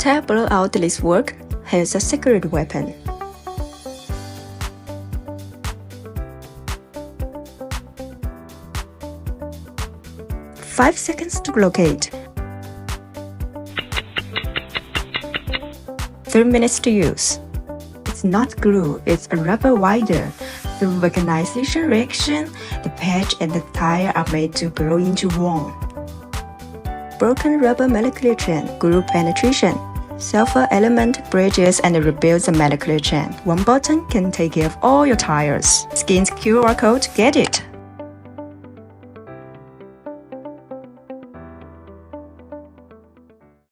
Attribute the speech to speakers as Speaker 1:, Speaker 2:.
Speaker 1: tire blowout this work has a secret weapon. Five seconds to locate. 3 minutes to use. It's not glue, it's a rubber winder. Through vulcanization reaction, the patch and the tire are made to grow into one. Broken rubber molecular chain, glue penetration. Sulfur element bridges and rebuilds the molecular chain. One button can take care of all your tires. Scan's QR code, get it!